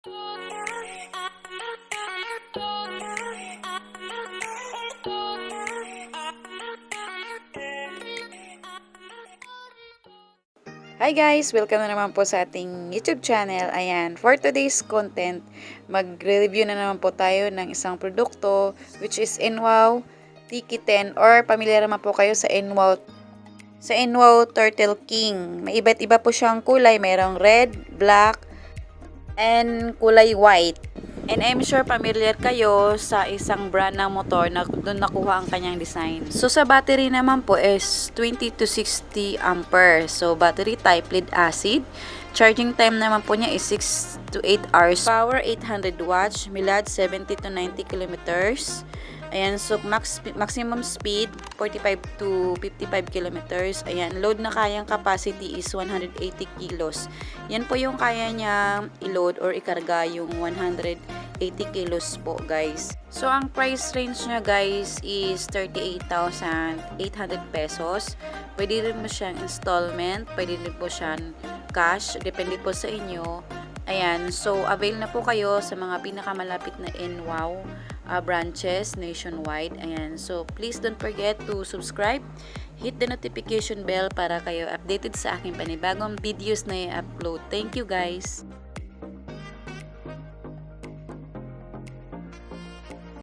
Hi guys! Welcome na naman po sa ating YouTube channel. Ayan, for today's content, magre-review na naman po tayo ng isang produkto which is NWOW Tiki 10 or pamilyar naman po kayo sa NWOW Turtle King. May iba't iba po siyang kulay. Mayroong red, black, and kulay white. And I'm sure familiar kayo sa isang brand ng motor na doon nakuha ang kanyang design. So sa battery naman po is 20 to 60 ampere. So battery type lead acid. Charging time naman po niya is 6 to 8 hours. Power 800 watts. Milad 70 to 90 kilometers. Ayan, so maximum speed 45 to 55 kilometers. Ayan, load na kayang capacity is 180 kilos. Yan po yung kaya niya i-load or ikarga yung 180 kilos po, guys. So ang price range niya, guys, is 38,800 pesos. Pwede rin mo siyang installment, pwede rin po siyang cash, depende po sa inyo. Ayan, so avail na po kayo sa mga pinakamalapit na NWOW branches nationwide. Ayan, so please don't forget to subscribe, hit the notification bell para kayo updated sa aking panibagong videos na i-upload. Thank you guys!